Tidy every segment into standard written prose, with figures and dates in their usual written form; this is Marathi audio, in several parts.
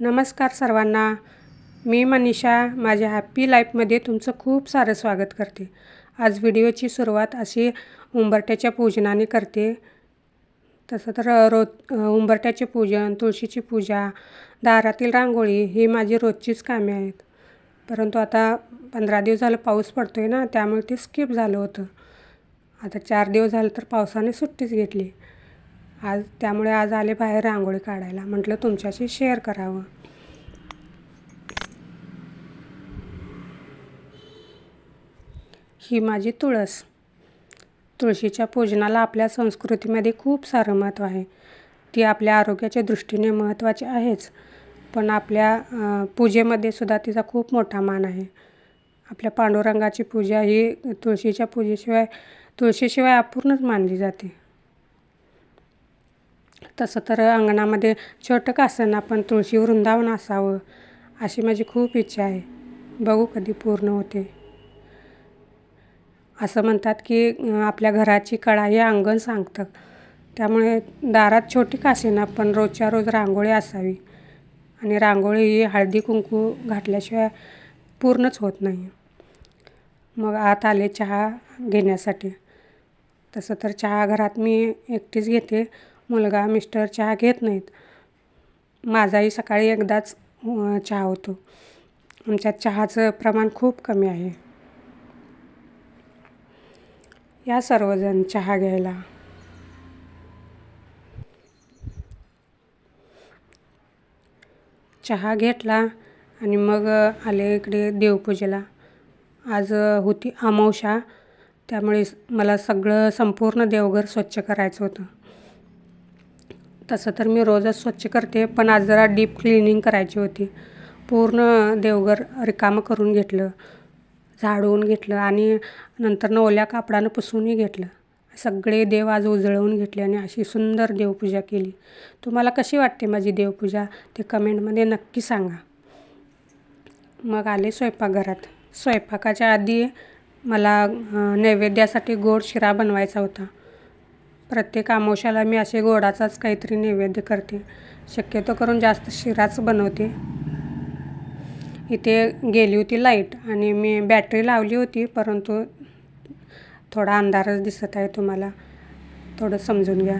नमस्कार सर्वांना. मी मनीषा माझ्या हॅपी लाईफमध्ये तुमचं खूप सारं स्वागत करते. आज व्हिडिओची सुरुवात अशी उंबरठ्याच्या पूजनाने करते. तसं तर उंबरठ्याचे पूजन, तुळशीची पूजा, दारातील रांगोळी ही माझी रोजचीच कामे आहेत. परंतु आता 15 दिवस झालं पाऊस पडतो आहे ना, त्यामुळे ते स्किप झालं होतं. आता 4 दिवस झालं तर पावसाने सुट्टीच घेतली. त्यामुळे आज आले बाहेर रांगोळी काढायला. म्हटलं तुमच्याशी शेअर करावं. ही माझी तुळस. तुळशीच्या पूजनाला आपल्या संस्कृतीमध्ये खूप सारं महत्त्व आहे. ती आपल्या आरोग्याच्या दृष्टीने महत्त्वाची आहेच, पण आपल्या पूजेमध्ये सुद्धा तिचा खूप मोठा मान आहे. आपल्या पांडुरंगाची पूजा ही तुळशीशिवाय अपूर्णच मानली जाते. तसं तर अंगणामध्ये छोटं का असेना पण तुळशी वृंदावन असावं अशी माझी खूप इच्छा आहे. बघू कधी पूर्ण होते. असं म्हणतात की आपल्या घराची कळा हे अंगण सांगतं. त्यामुळे दारात छोटी का असेना पण रोजच्या रोज रांगोळी असावी. आणि रांगोळी ही हळदी कुंकू घातल्याशिवाय पूर्णच होत नाही. मग आत आले चहा घेण्यासाठी. तसं तर चहा घरात मी एकटीच घेते. मुलगा मिस्टर चहा घेत नाहीत. माझाही सकाळी एकदाच चहा होतो. आमच्यात चहाचं प्रमाण खूप कमी आहे. या सर्वजण चहा घ्यायला. चहा घेतला आणि मग आले इकडे देवपूजेला. आज होती अमावस्या, त्यामुळे मला संपूर्ण देवघर स्वच्छ करायचं होतं. तसं तर मी रोजच स्वच्छ करते, पण आज जरा डीप क्लिनिंग करायची होती. पूर्ण देवघर रिकामं करून घेतलं, झाडून घेतलं आणि नंतर ओल्या कापडानं पुसूनही घेतलं. सगळे देव आज उजळवून घेतले आणि अशी सुंदर देवपूजा केली. तुम्हाला कशी वाटते माझी देवपूजा ते कमेंटमध्ये नक्की सांगा. मग आले स्वयंपाकघरात. स्वयंपाकाच्या आधी मला नैवेद्यासाठी गोड शिरा बनवायचा होता. प्रत्येक अमावस्याला मी असे गोडाचाच काहीतरी नैवेद्य करते. शक्यतो करून जास्त शिराच बनवते. इथे गेली होती लाईट आणि मी बॅटरी लावली होती, परंतु थोडा अंधारच दिसत आहे तुम्हाला. थोडं समजून घ्या.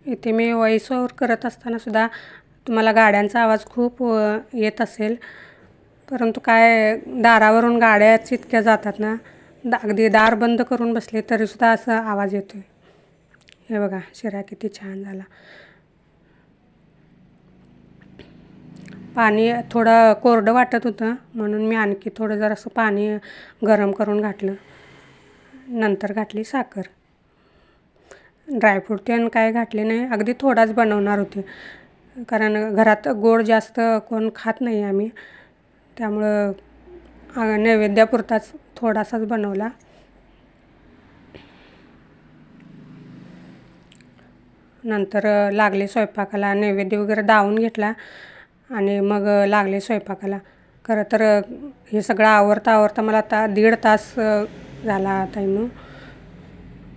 इथे मी व्हॉइस ओव्हर करत असताना सुद्धा तुम्हाला गाड्यांचा आवाज खूप येत असेल. परंतु काय दारावरून गाड्याच इतक्या जातात ना, अगदी दार बंद करून बसले तरीसुद्धा असा आवाज येतो आहे. हे बघा शिरा किती छान झाला. पाणी थोडं कोरडं वाटत होतं म्हणून मी आणखी थोडं जरासं पाणी गरम करून घातलं. नंतर घातली साखर. ड्रायफ्रूट ते काय घातले नाही, अगदी थोडाच बनवणार होते. कारण घरात गोड जास्त कोण खात नाही आम्ही, त्यामुळं नैवेद्यापुरताच थोडासाच बनवला. नंतर लागले स्वयंपाकाला. नैवेद्य वगैरे दावून घेतला आणि मग लागले स्वयंपाकाला. खरं तर हे सगळं आवरता मला आता 1.5 तास झाला टाईम.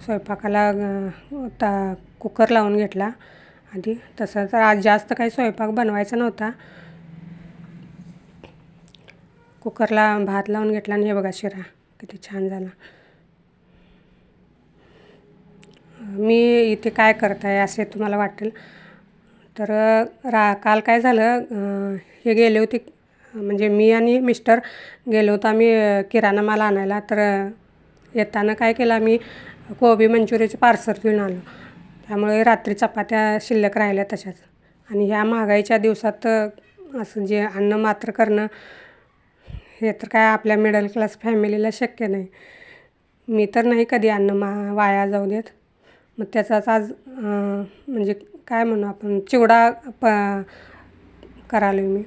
स्वयंपाकाला कुकर लावून घेतला आधी. तसं तर आज जास्त काही स्वयंपाक बनवायचा नव्हता. कुकरला भात लावून घेतला आणि हे बघा शिरा किती छान झाला. मी इथे काय करत आहे असे तुम्हाला वाटेल. तर काल काय झालं, हे गेले होते म्हणजे मी आणि मिस्टर गेलो होतो आम्ही किराणा माल आणायला. तर येताना काय केलं आम्ही, कोबी मंचुरियाचे पार्सल घेऊन आलो. त्यामुळे रात्री चपात्या शिल्लक राहिल्या तशाच. आणि ह्या महागाईच्या दिवसात असं जे अन्न मात्र करणं हे तर काय आपल्या मिडल क्लास फॅमिलीला शक्य नाही. मी तर नाही कधी अन्न वाया जाऊ देत. मग त्याचाच आज म्हणजे काय म्हणू आपण चिवडा करायला मी.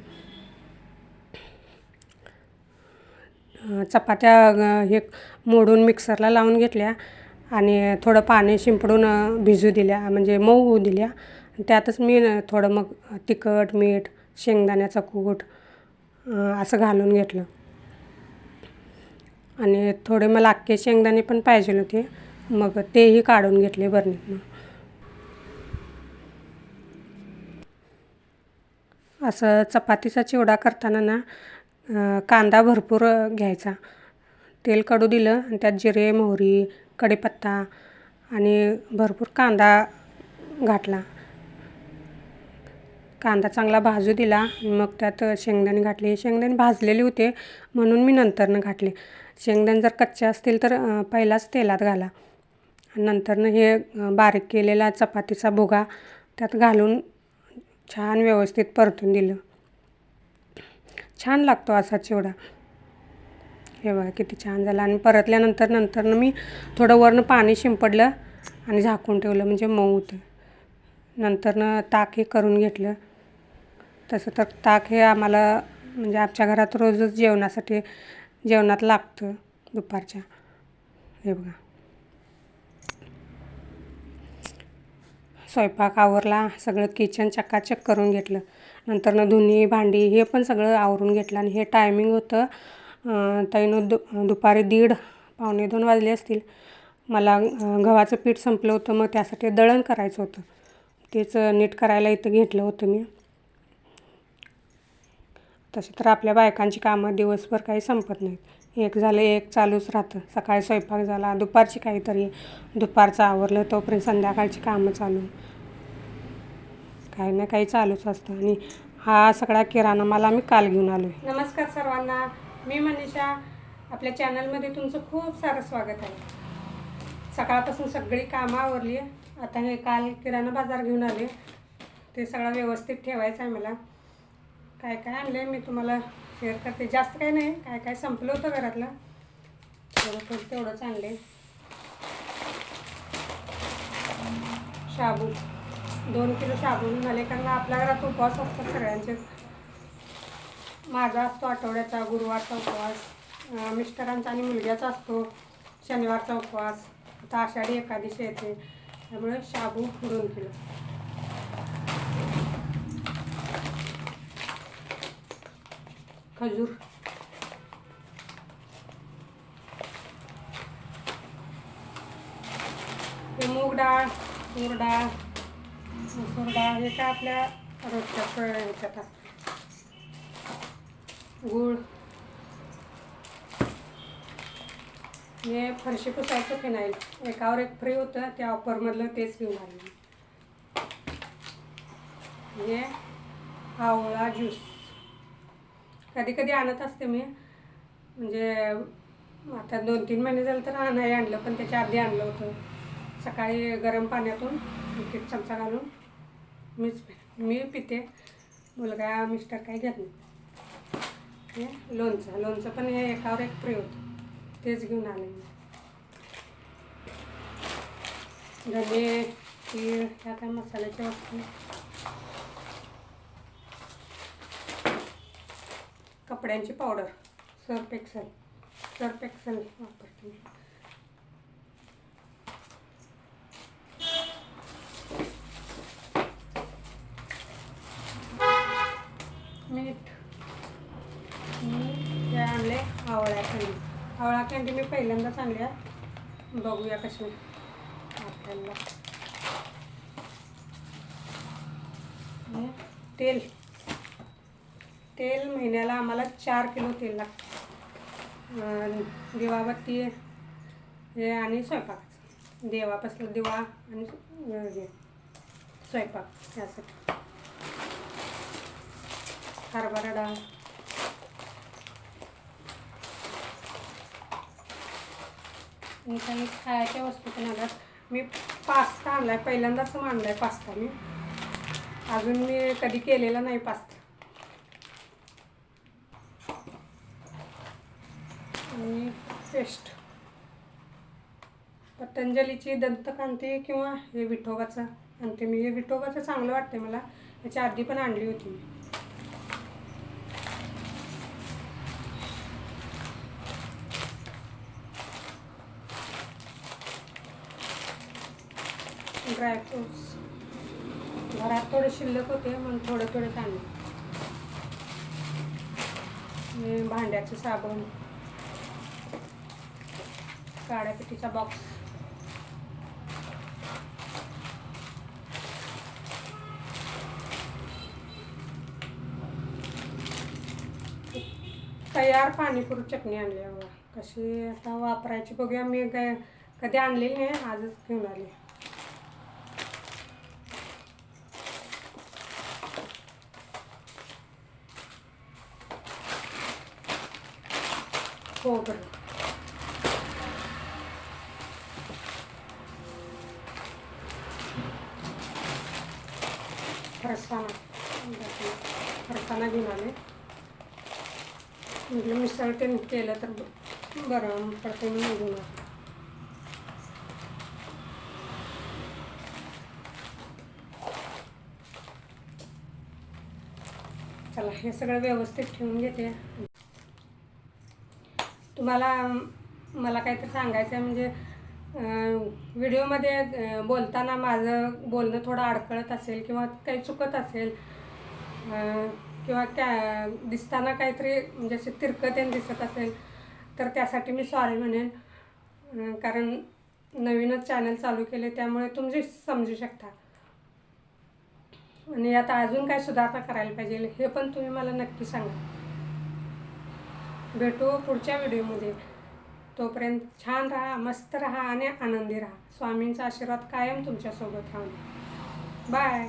चपात्या हे मोडून मिक्सरला लावून घेतल्या आणि थोडं पाणी शिंपडून भिजू दिल्या, म्हणजे मऊ होऊ दिल्या. त्यातच मी थोडं मग तिखट, मीठ, शेंगदाण्याचा कूट असं घालून घेतलं. आणि थोडे मला अख्खे शेंगदाणे पण पाहिजे होते, मग तेही काढून घेतले बरणीतनं. असं चपातीचा चिवडा करताना ना कांदा भरपूर घ्यायचा. तेल कडू दिलं आणि त्यात जिरे, मोहरी, कढीपत्ता आणि भरपूर कांदा घातला. कांदा चांगला भाजू दिला. मग त्यात शेंगदाणे घातले. शेंगदाणे भाजलेले होते म्हणून मी नंतरनं घातले. शेंगदाणे जर कच्चे असतील तर पहिलाच तेलात घाला. नंतरनं हे बारीक केलेला चपातीचा भुगा त्यात घालून छान व्यवस्थित परतून दिलं. छान लागतो असा चिवडा. हे बघा किती छान झाला. आणि परतल्यानंतरनं मी थोडं वरनं पाणी शिंपडलं आणि झाकून ठेवलं म्हणजे मऊ होतं. नंतरनं ताक हे करून घेतलं. तसं तर ताक हे आम्हाला म्हणजे आमच्या घरात रोजच जेवणात लागतं दुपारच्या. हे बघा स्वयंपाक आवरला. सगळं किचन चकाचक करून घेतलं. नंतरनं धुणी भांडी हे पण सगळं आवरून घेतलं. आणि हे टायमिंग होतं ताईनं दुपारी 1:30 पावणे 2 वाजले असतील. मला गव्हाचं पीठ संपलं होतं. मग त्यासाठी दळण करायचं होतं. तेच नीट करायला इथं घेतलं होतं मी. तसे तर आपल्या बायकांची कामं दिवसभर काही संपत नाहीत. एक झालं एक चालूच राहतं. सकाळी स्वयंपाक झाला, दुपारची काहीतरी, दुपारचं आवरलं तोपर्यंत संध्याकाळची कामं चालू. काही ना काही चालूच असतं. आणि हा सगळा किराणा माल मी काल घेऊन आलो आहे. नमस्कार सर्वांना, मी मनीषा. आपल्या चॅनलमध्ये तुमचं खूप सारं स्वागत आहे. सकाळपासून सगळी कामं आवरली आहे. आता हे काल किराणा बाजार घेऊन आले. ते सगळं व्यवस्थित ठेवायचं आहे मला. काय काय आणलं आहे मी तुम्हाला शेअर करते. जास्त काही नाही, काय काय संपलं होतं घरातलं, थोडं तेवढंच आणले. शाबू 2 किलो शाबू झाले. कारण आपल्या घरात उपवास असतात सगळ्यांचे. माझा असतो आठवड्याचा, गुरुवारचा उपवास, मिस्टरांचा आणि मुलग्याचा असतो शनिवारचा उपवास. आता आषाढी एकादशी येते त्यामुळे शाबू 2 किलो. खजूर, हे मूग डाळ, तूर डाळ, मसूर डाळ हे काय आपल्या रोजच्या ह्याच्यात असतं. गूळ, हे फरशी पुसायचं फिनाईल एकावर एक फ्री होतं, त्या ऑफरमधलं तेच घेऊन आले. हे आवळा ज्यूस कधी कधी आणत असते मी. म्हणजे आता 2-3 महिने झाले तर नाही आणलं, पण त्याच्या आधी आणलं होतं. सकाळी गरम पाण्यातून 1 चमचा घालून मी पिते. मुलगा मिस्टर काही घेत नाही. हे लोणचं पण हे एकावर एक फ्री होतं, तेच घेऊन आले मी. धने, तीळ, ह्या काय मसाल्याच्या वस्तू. कपड्यांची पावडर सर्फ एक्सेल वापरते. मीठ. हे आणले आवळा कँडी मी पहिल्यांदाच आणल्या. बघूया कशी आपल्याला. तेल महिन्याला आम्हाला 4 किलो तेल लागतं. दिवाबत्ती हे आणि स्वयंपाकाचं, देवापासलं दिवा आणि हे स्वयंपाक यासाठी. हरभरा डाळ, आणि काही खायच्या वस्तू पण आल्यात. मी पास्ता आणला आहे, पहिल्यांदाच आणला आहे पास्ता मी. अजून मी कधी केलेला नाही पास्ता. आणि पेस्ट पतंजलीची दंतकांती किंवा हे विठोबाचं आणते मी. हे विठोबाचं चांगलं वाटते मला. याच्या आधी पण आणली होती मी. ड्रायफ्रूट्स घरात थोडे शिल्लक होते म्हणून थोडे आणले. भांड्याचं साबण, काळ्या पिठीचा बॉक्स, तयार पाणीपुरी चटणी आणली आहे बघा. कशी आता वापरायची बघूया. मी काय कधी आणलेली नाही, आजच घेऊन आली. खोबरं, फरसाणा घेऊन आले. म्हणजे मिसळ ते केलं तर बरं पडते म्हणून घेऊन आले. चला हे सगळं व्यवस्थित ठेवून घेते. तुम्हाला मला काहीतरी सांगायचं आहे, म्हणजे व्हिडिओमध्ये बोलताना माझं बोलणं थोडं अडखळत असेल किंवा काही चुकत असेल किंवा दिसताना काहीतरी म्हणजे असे तिरकतेने दिसत असेल तर त्यासाठी मी सॉरी म्हणेन. कारण नवीनच चॅनल चालू केले त्यामुळे तुम्ही समजू शकता. आणि आता अजून काय सुधारणा करायला पाहिजे हे पण तुम्ही मला नक्की सांगा. भेटू पुढच्या व्हिडिओमध्ये. तोपर्यंत छान राहा, मस्त राहा आणि आनंदी राहा. स्वामींचा आशीर्वाद कायम तुमच्यासोबत राहू. बाय.